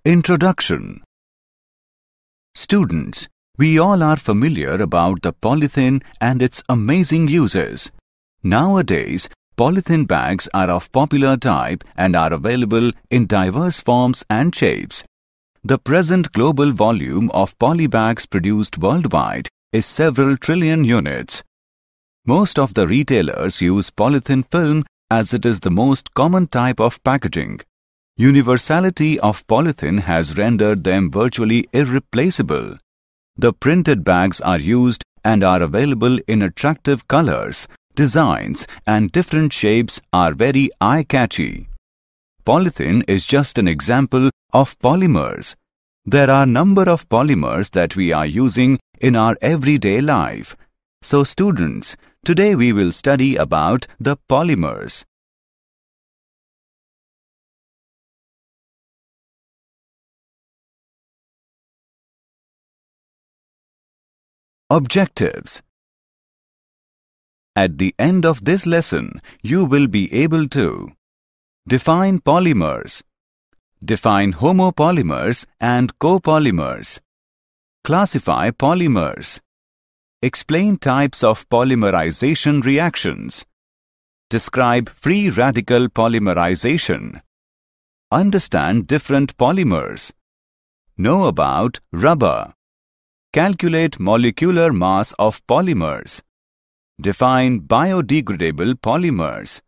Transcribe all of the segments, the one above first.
Introduction. Students, we all are familiar about the polythene and its amazing uses. Nowadays, polythene bags are of popular type and are available in diverse forms and shapes. The present global volume of polybags produced worldwide is several trillion units. Most of the retailers use polythene film as it is the most common type of packaging. Universality of polythene has rendered them virtually irreplaceable. The printed bags are used and are available in attractive colors, designs, and different shapes are very eye-catchy. Polythene is just an example of polymers. There are a number of polymers that we are using in our everyday life. So students, today we will study about the polymers. Objectives. At the end of this lesson, you will be able to define polymers, define homopolymers and copolymers, classify polymers, explain types of polymerization reactions, describe free radical polymerization, understand different polymers, know about rubber, calculate molecular mass of polymers, define biodegradable polymers.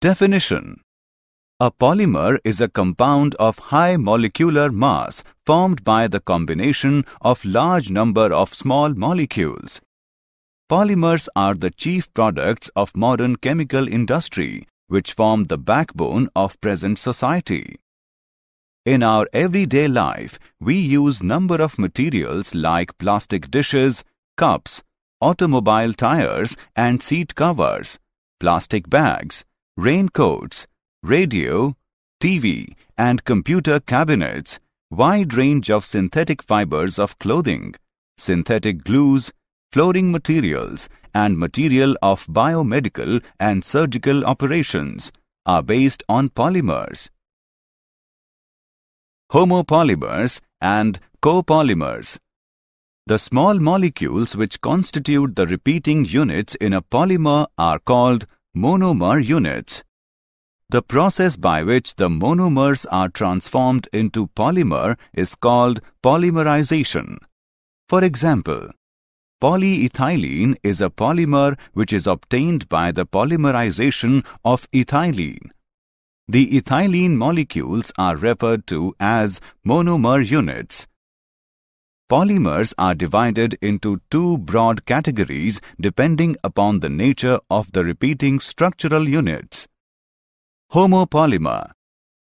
Definition. A polymer is a compound of high molecular mass formed by the combination of large number of small molecules. Polymers are the chief products of modern chemical industry, which form the backbone of present society. In our everyday life, we use number of materials like plastic dishes, cups, automobile tires and seat covers, plastic bags, raincoats, radio, TV and computer cabinets, wide range of synthetic fibers of clothing, synthetic glues, flooring materials and material of biomedical and surgical operations are based on polymers. Homopolymers and copolymers. The small molecules which constitute the repeating units in a polymer are called monomer units. The process by which the monomers are transformed into polymer is called polymerization. For example, polyethylene is a polymer which is obtained by the polymerization of ethylene. The ethylene molecules are referred to as monomer units. Polymers are divided into two broad categories depending upon the nature of the repeating structural units. Homopolymer.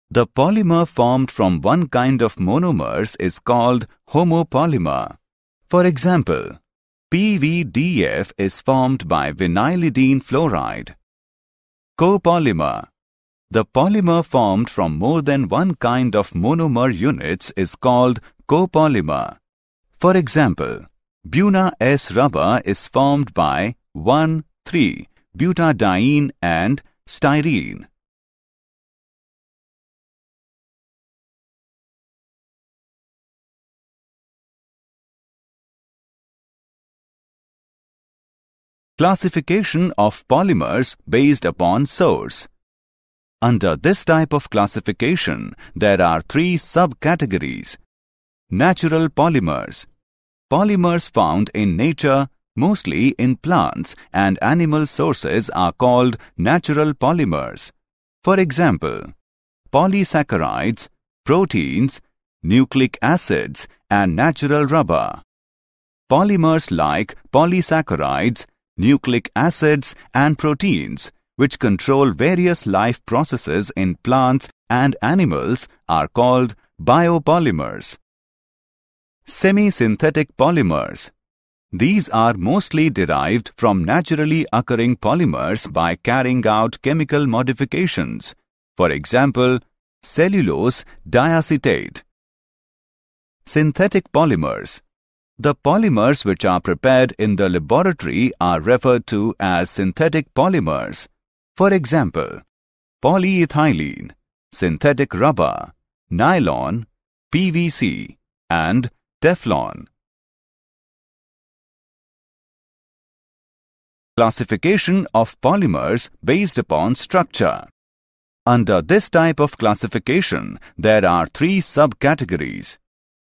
The polymer formed from one kind of monomers is called homopolymer. For example, PVDF is formed by vinylidene fluoride. Copolymer. The polymer formed from more than one kind of monomer units is called copolymer. For example, Buna S rubber is formed by 1,3-butadiene and styrene. Classification of polymers based upon source. Under this type of classification, there are three subcategories. Natural polymers. Polymers found in nature, mostly in plants and animal sources, are called natural polymers. For example, polysaccharides, proteins, nucleic acids, and natural rubber. Polymers like polysaccharides, nucleic acids, and proteins, which control various life processes in plants and animals, are called biopolymers. Semi-synthetic polymers. These are mostly derived from naturally occurring polymers by carrying out chemical modifications. For example, cellulose diacetate. Synthetic polymers. The polymers which are prepared in the laboratory are referred to as synthetic polymers. For example, polyethylene, synthetic rubber, nylon, PVC, and Teflon. Classification of polymers based upon structure. Under this type of classification, there are three subcategories.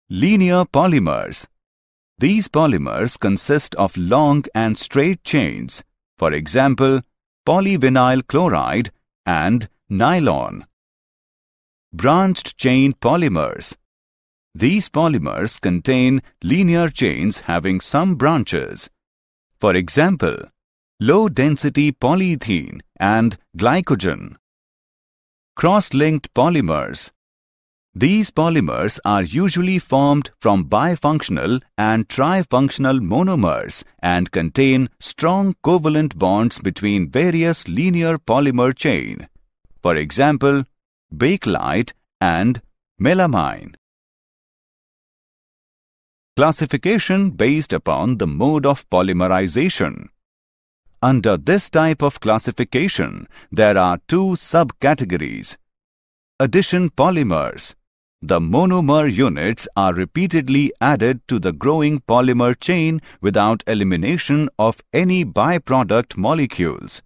Linear polymers. These polymers consist of long and straight chains, for example, polyvinyl chloride and nylon. Branched chain polymers. These polymers contain linear chains having some branches. For example, low-density polyethylene and glycogen. Cross-linked polymers. These polymers are usually formed from bifunctional and trifunctional monomers and contain strong covalent bonds between various linear polymer chain. For example, bakelite and melamine. Classification based upon the mode of polymerization. Under this type of classification, there are two subcategories. Addition polymers. The monomer units are repeatedly added to the growing polymer chain without elimination of any byproduct molecules.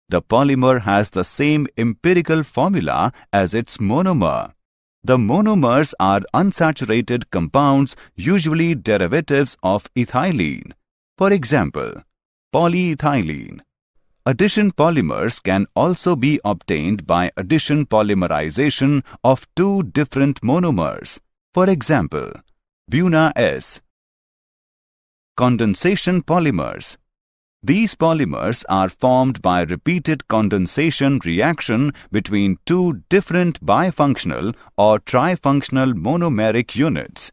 The polymer has the same empirical formula as its monomer. The monomers are unsaturated compounds, usually derivatives of ethylene. For example, polyethylene. Addition polymers can also be obtained by addition polymerization of two different monomers. For example, Buna-S. Condensation polymers. These polymers are formed by repeated condensation reaction between two different bifunctional or trifunctional monomeric units.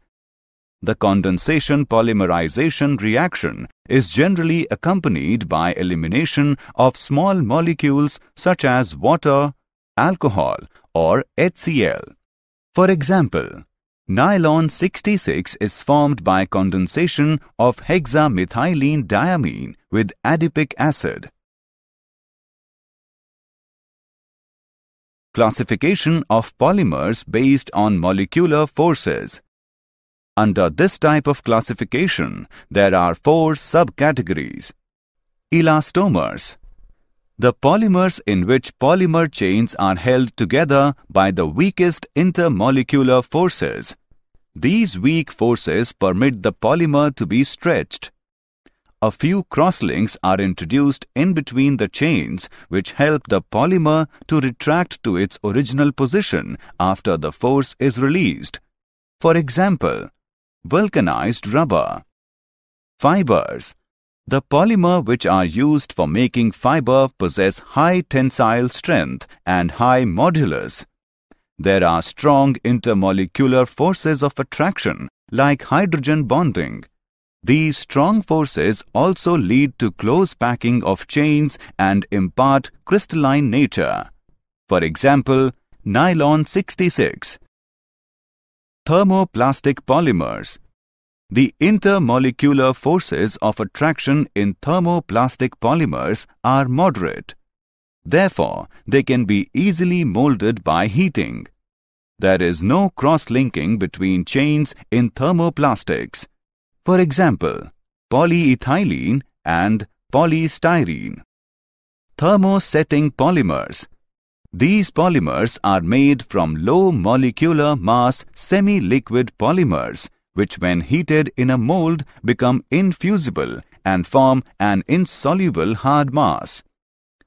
The condensation polymerization reaction is generally accompanied by elimination of small molecules such as water, alcohol, or HCl. For example, nylon 66 is formed by condensation of hexamethylene diamine with adipic acid. Classification of polymers based on molecular forces. Under this type of classification, there are four subcategories. Elastomers. The polymers in which polymer chains are held together by the weakest intermolecular forces. These weak forces permit the polymer to be stretched. A few crosslinks are introduced in between the chains which help the polymer to retract to its original position after the force is released. For example, vulcanized rubber. Fibers. The polymer which are used for making fiber possess high tensile strength and high modulus. There are strong intermolecular forces of attraction like hydrogen bonding. These strong forces also lead to close packing of chains and impart crystalline nature. For example, nylon 66. Thermoplastic polymers. The intermolecular forces of attraction in thermoplastic polymers are moderate. Therefore, they can be easily molded by heating. There is no cross-linking between chains in thermoplastics. For example, polyethylene and polystyrene. Thermosetting polymers. These polymers are made from low molecular mass semi-liquid polymers, which when heated in a mold become infusible and form an insoluble hard mass.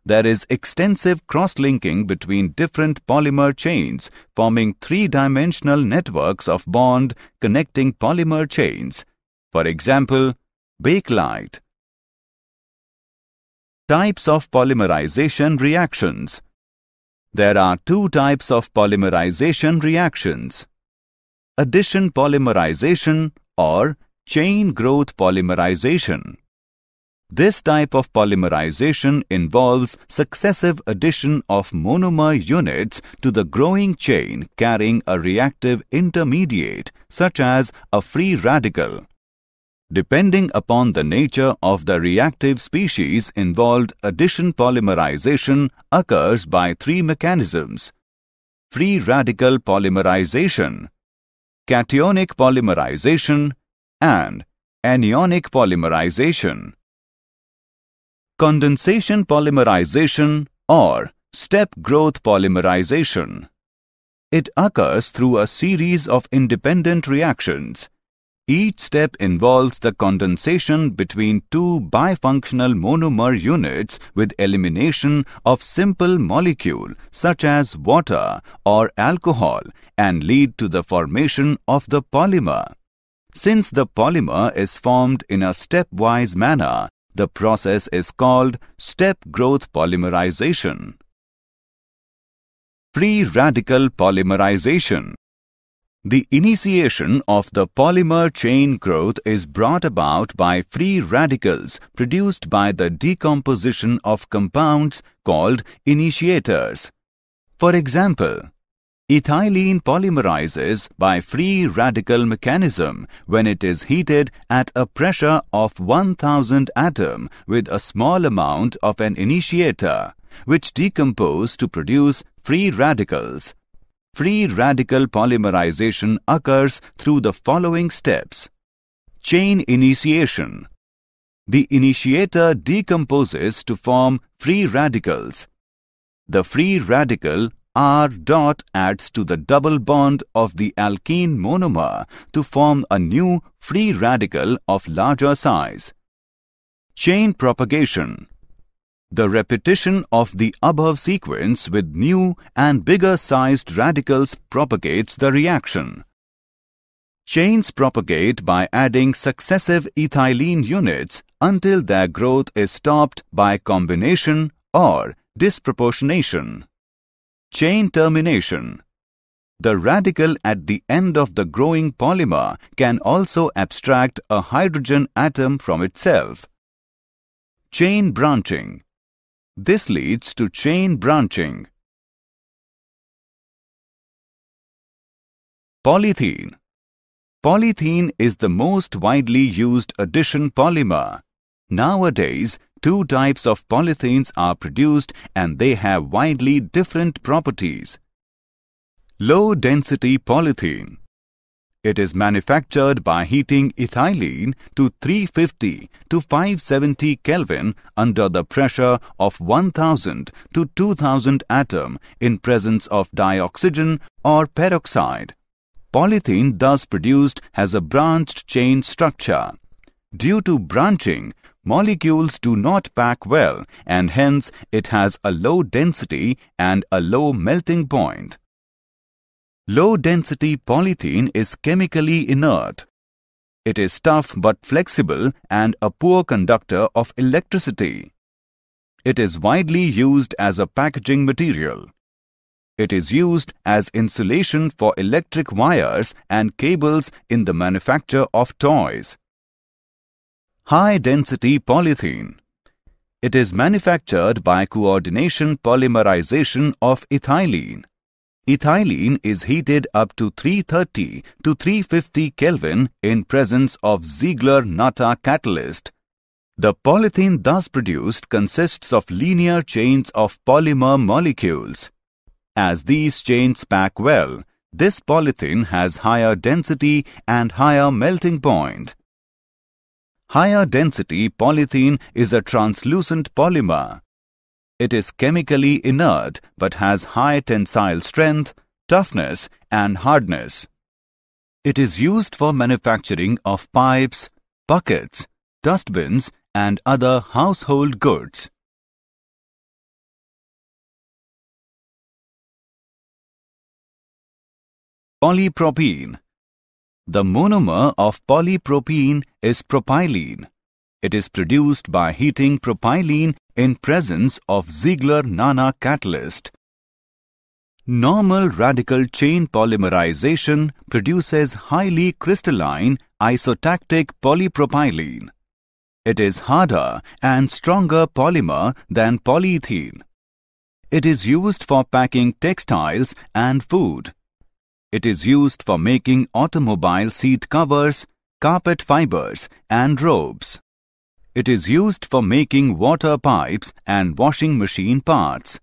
There is extensive cross-linking between different polymer chains, forming three-dimensional networks of bond connecting polymer chains. For example, bakelite. Types of polymerization reactions. There are two types of polymerization reactions. Addition polymerization or chain growth polymerization. This type of polymerization involves successive addition of monomer units to the growing chain carrying a reactive intermediate such as a free radical. Depending upon the nature of the reactive species involved, addition polymerization occurs by three mechanisms: free radical polymerization, cationic polymerization, and anionic polymerization. Condensation polymerization or step growth polymerization. It occurs through a series of independent reactions. Each step involves the condensation between two bifunctional monomer units with elimination of simple molecule such as water or alcohol and lead to the formation of the polymer. Since the polymer is formed in a stepwise manner, the process is called step growth polymerization. Free radical polymerization. The initiation of the polymer chain growth is brought about by free radicals produced by the decomposition of compounds called initiators. For example, ethylene polymerizes by free radical mechanism when it is heated at a pressure of 1000 atom with a small amount of an initiator, which decompose to produce free radicals. Free radical polymerization occurs through the following steps. Chain initiation. The initiator decomposes to form free radicals. The free radical R dot adds to the double bond of the alkene monomer to form a new free radical of larger size. Chain propagation. The repetition of the above sequence with new and bigger sized radicals propagates the reaction. Chains propagate by adding successive ethylene units until their growth is stopped by combination or disproportionation. Chain termination. The radical at the end of the growing polymer can also abstract a hydrogen atom from itself. Chain branching. This leads to chain branching. Polythene. Polythene is the most widely used addition polymer. Nowadays, two types of polythenes are produced and they have widely different properties. Low-density polythene. It is manufactured by heating ethylene to 350 to 570 Kelvin under the pressure of 1000 to 2000 atom in presence of dioxygen or peroxide. Polythene thus produced has a branched chain structure. Due to branching, molecules do not pack well and hence it has a low density and a low melting point. Low-density polythene is chemically inert. It is tough but flexible and a poor conductor of electricity. It is widely used as a packaging material. It is used as insulation for electric wires and cables in the manufacture of toys. High-density polythene. It is manufactured by coordination polymerization of ethylene. Ethylene is heated up to 330 to 350 Kelvin in presence of Ziegler-Natta catalyst. The polythene thus produced consists of linear chains of polymer molecules. As these chains pack well, this polythene has higher density and higher melting point. Higher density polythene is a translucent polymer. It is chemically inert but has high tensile strength, toughness and hardness. It is used for manufacturing of pipes, buckets, dustbins and other household goods. Polypropene. The monomer of polypropene is propylene. It is produced by heating propylene in presence of Ziegler-Natta catalyst. Normal radical chain polymerization produces highly crystalline isotactic polypropylene. It is harder and stronger polymer than polyethylene. It is used for packing textiles and food. It is used for making automobile seat covers, carpet fibers, and ropes. It is used for making water pipes and washing machine parts.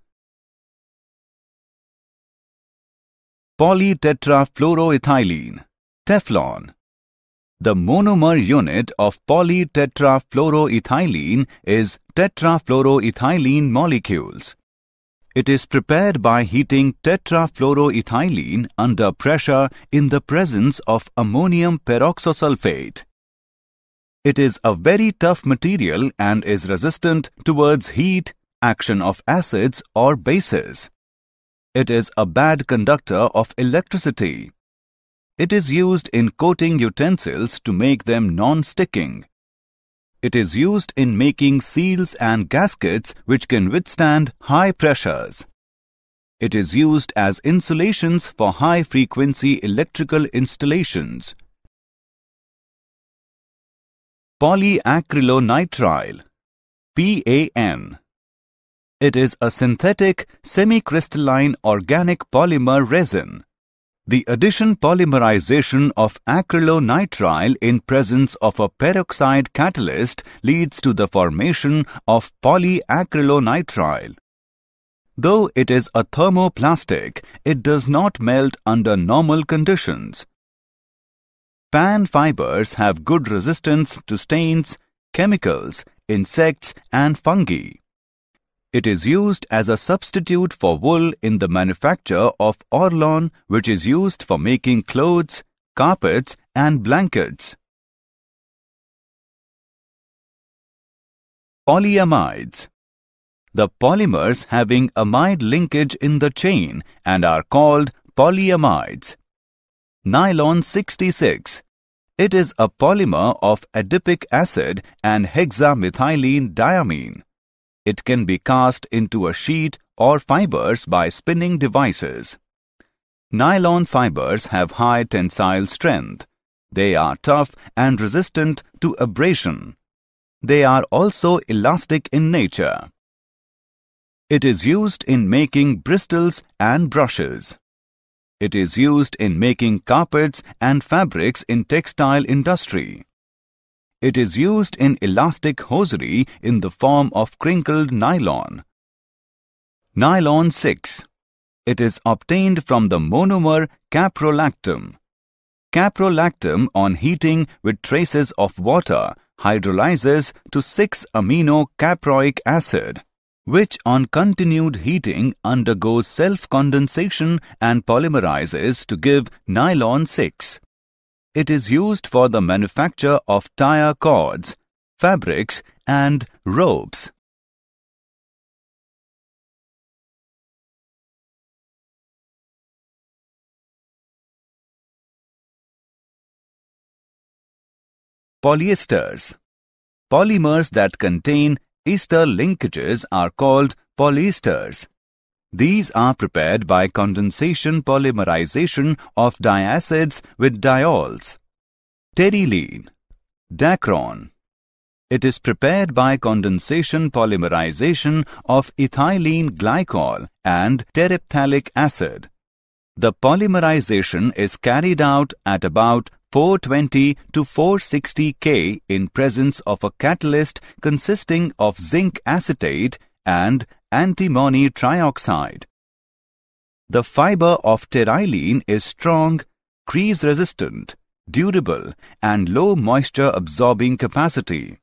Polytetrafluoroethylene, Teflon. The monomer unit of polytetrafluoroethylene is tetrafluoroethylene molecules. It is prepared by heating tetrafluoroethylene under pressure in the presence of ammonium peroxosulfate. It is a very tough material and is resistant towards heat, action of acids or bases. It is a bad conductor of electricity. It is used in coating utensils to make them non-sticking. It is used in making seals and gaskets which can withstand high pressures. It is used as insulations for high-frequency electrical installations. Polyacrylonitrile, PAN. It is a synthetic, semi-crystalline organic polymer resin. The addition polymerization of acrylonitrile in presence of a peroxide catalyst leads to the formation of polyacrylonitrile. Though it is a thermoplastic, it does not melt under normal conditions. PAN fibers have good resistance to stains, chemicals, insects, and fungi. It is used as a substitute for wool in the manufacture of orlon, which is used for making clothes, carpets, and blankets. Polyamides. The polymers having amide linkage in the chain and are called polyamides. Nylon 66. It is a polymer of adipic acid and hexamethylene diamine. It can be cast into a sheet or fibers by spinning devices. Nylon fibers have high tensile strength. They are tough and resistant to abrasion. They are also elastic in nature. It is used in making bristles and brushes. It is used in making carpets and fabrics in textile industry. It is used in elastic hosiery in the form of crinkled nylon. Nylon 6. It is obtained from the monomer caprolactam. Caprolactam, on heating with traces of water, hydrolyzes to 6-amino-caproic acid, which on continued heating undergoes self-condensation and polymerizes to give nylon 6. It is used for the manufacture of tire cords, fabrics, and ropes. Polyesters. Polymers that contain ester linkages are called polyesters. These are prepared by condensation polymerization of diacids with diols. Terylene. Dacron. It is prepared by condensation polymerization of ethylene glycol and terephthalic acid. The polymerization is carried out at about 420 to 460 K in presence of a catalyst consisting of zinc acetate and antimony trioxide. The fiber of terylene is strong, crease-resistant, durable, and low moisture-absorbing capacity.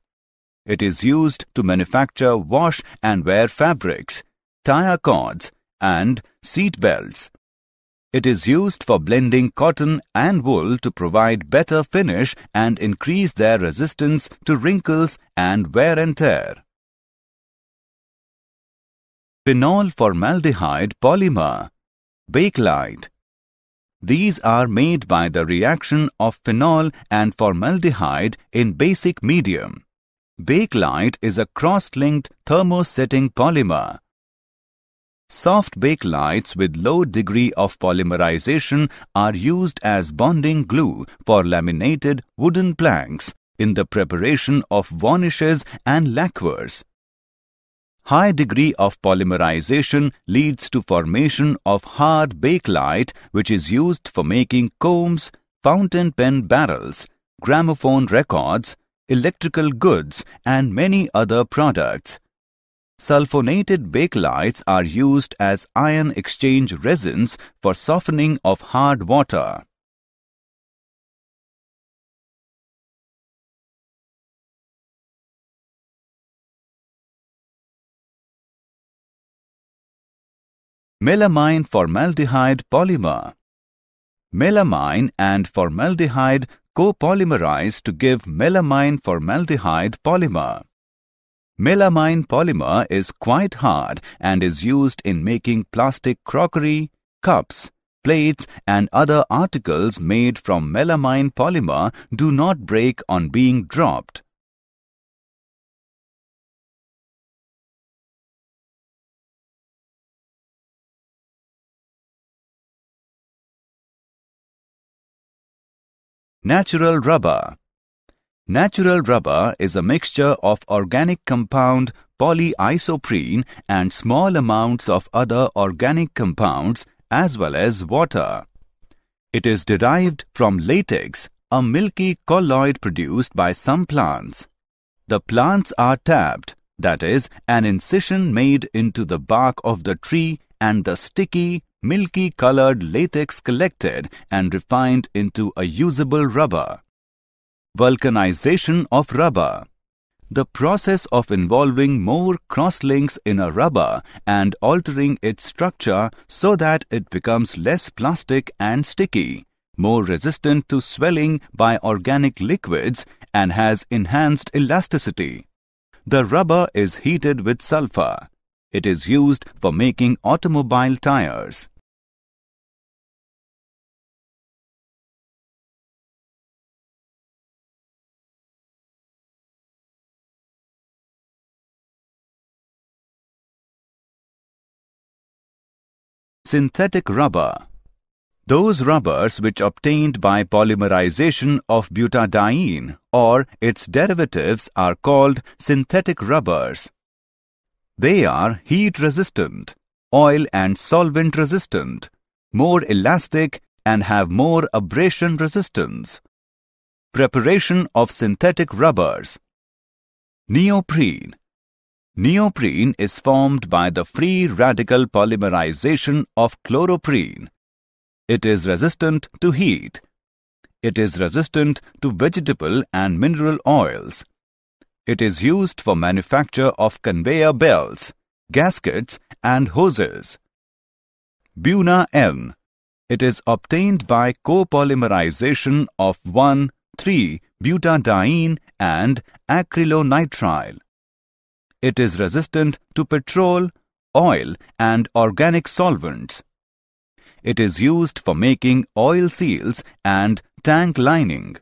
It is used to manufacture wash and wear fabrics, tire cords, and seat belts. It is used for blending cotton and wool to provide better finish and increase their resistance to wrinkles and wear and tear. Phenol formaldehyde polymer, bakelite. These are made by the reaction of phenol and formaldehyde in basic medium. Bakelite is a cross-linked thermosetting polymer. Soft bakelites with low degree of polymerization are used as bonding glue for laminated wooden planks in the preparation of varnishes and lacquers. High degree of polymerization leads to formation of hard bakelite, which is used for making combs, fountain pen barrels, gramophone records, electrical goods, and many other products. Sulfonated bakelites are used as ion exchange resins for softening of hard water. Melamine formaldehyde polymer. Melamine and formaldehyde copolymerize to give melamine formaldehyde polymer. Melamine polymer is quite hard and is used in making plastic crockery, cups, plates and other articles made from melamine polymer do not break on being dropped. Natural rubber. Natural rubber is a mixture of organic compound polyisoprene and small amounts of other organic compounds as well as water. It is derived from latex, a milky colloid produced by some plants. The plants are tapped, that is, an incision made into the bark of the tree and the sticky, milky colored latex collected and refined into a usable rubber. Vulcanization of rubber. The process of involving more crosslinks in a rubber and altering its structure so that it becomes less plastic and sticky, more resistant to swelling by organic liquids, and has enhanced elasticity. The rubber is heated with sulfur. It is used for making automobile tires. Synthetic rubber. Those rubbers which obtained by polymerization of butadiene or its derivatives are called synthetic rubbers. They are heat resistant, oil and solvent resistant, more elastic and have more abrasion resistance. Preparation of synthetic rubbers. Neoprene. Neoprene is formed by the free radical polymerization of chloroprene. It is resistant to heat. It is resistant to vegetable and mineral oils. It is used for manufacture of conveyor belts, gaskets and hoses. Buna-N. It is obtained by copolymerization of 1,3-butadiene and acrylonitrile. It is resistant to petrol, oil and organic solvents. It is used for making oil seals and tank lining.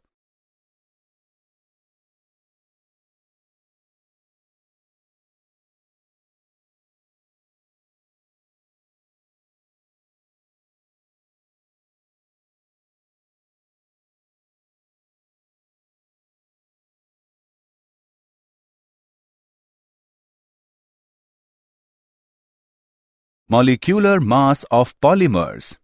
Molecular mass of polymers.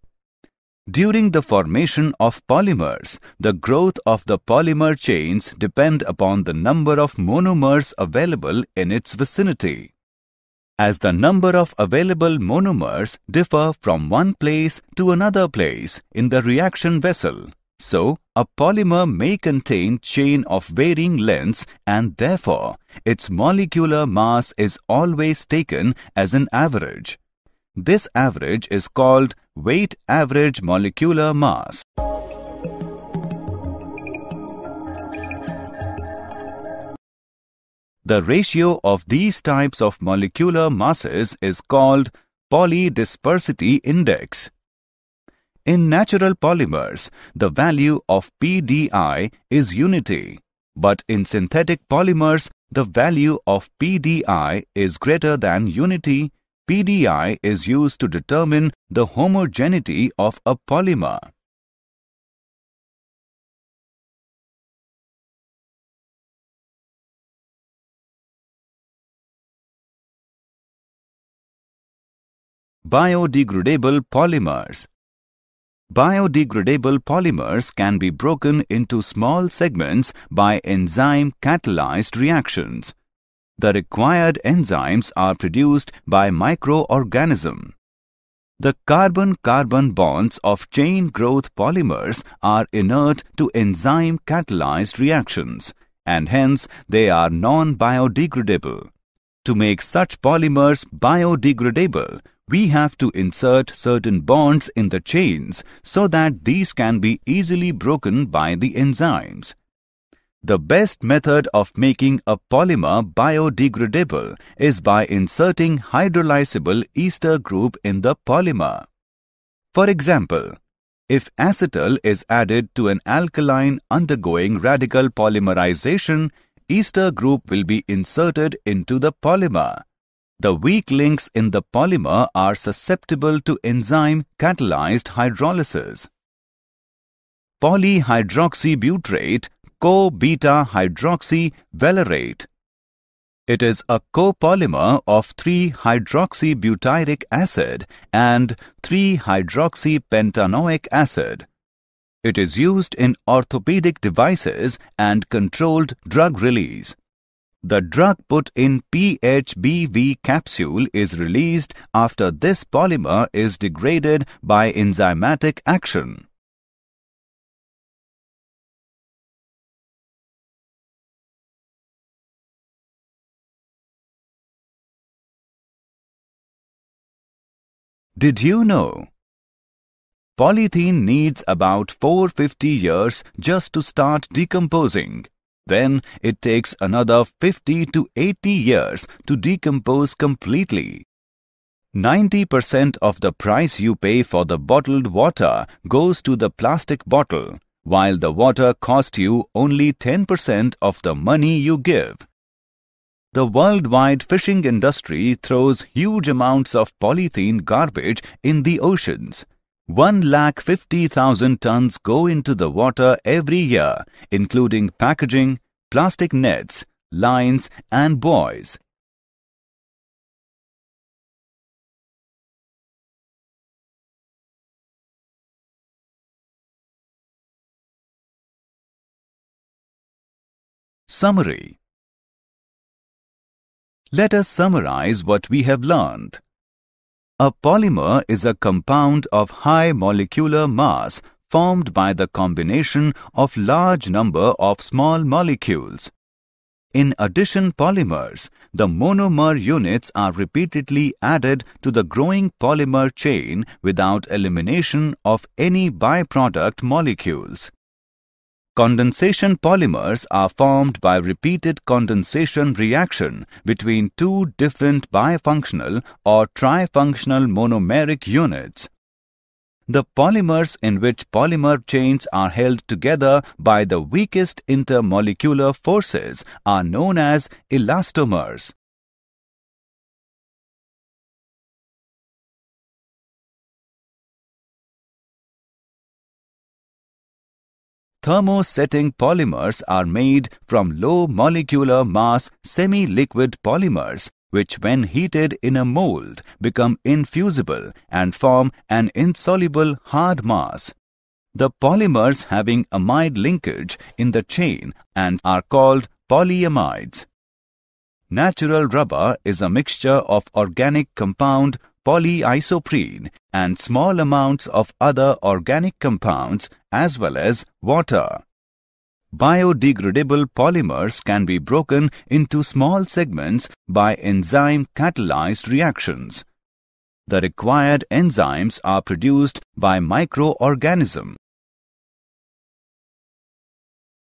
During the formation of polymers, the growth of the polymer chains depend upon the number of monomers available in its vicinity. As the number of available monomers differ from one place to another place in the reaction vessel, so a polymer may contain chain of varying lengths and therefore its molecular mass is always taken as an average. This average is called weight average molecular mass. The ratio of these types of molecular masses is called polydispersity index. In natural polymers, the value of PDI is unity, but in synthetic polymers, the value of PDI is greater than unity. PDI is used to determine the homogeneity of a polymer. Biodegradable polymers. Biodegradable polymers can be broken into small segments by enzyme-catalyzed reactions. The required enzymes are produced by microorganisms. The carbon-carbon bonds of chain growth polymers are inert to enzyme-catalyzed reactions, and hence they are non-biodegradable. To make such polymers biodegradable, we have to insert certain bonds in the chains so that these can be easily broken by the enzymes. The best method of making a polymer biodegradable is by inserting hydrolysable ester group in the polymer. For example, if acetal is added to an alkaline undergoing radical polymerization, ester group will be inserted into the polymer. The weak links in the polymer are susceptible to enzyme-catalyzed hydrolysis. Polyhydroxybutyrate co-beta-hydroxyvalerate. It is a copolymer of 3-hydroxybutyric acid and 3-hydroxypentanoic acid. It is used in orthopedic devices and controlled drug release. The drug put in PHBV capsule is released after this polymer is degraded by enzymatic action. Did you know? Polythene needs about 450 years just to start decomposing. Then it takes another 50 to 80 years to decompose completely. 90% of the price you pay for the bottled water goes to the plastic bottle, while the water costs you only 10% of the money you give. The worldwide fishing industry throws huge amounts of polythene garbage in the oceans. 150,000 tons go into the water every year, including packaging, plastic nets, lines, and buoys. Summary. Let us summarize what we have learned. A polymer is a compound of high molecular mass formed by the combination of large number of small molecules. In addition polymers, the monomer units are repeatedly added to the growing polymer chain without elimination of any byproduct molecules. Condensation polymers are formed by repeated condensation reaction between two different bifunctional or trifunctional monomeric units. The polymers in which polymer chains are held together by the weakest intermolecular forces are known as elastomers. Thermosetting polymers are made from low molecular mass semi-liquid polymers which when heated in a mold become infusible and form an insoluble hard mass. The polymers having amide linkage in the chain and are called polyamides. Natural rubber is a mixture of organic compound polyisoprene and small amounts of other organic compounds as well as water. Biodegradable polymers can be broken into small segments by enzyme-catalyzed reactions. The required enzymes are produced by microorganisms.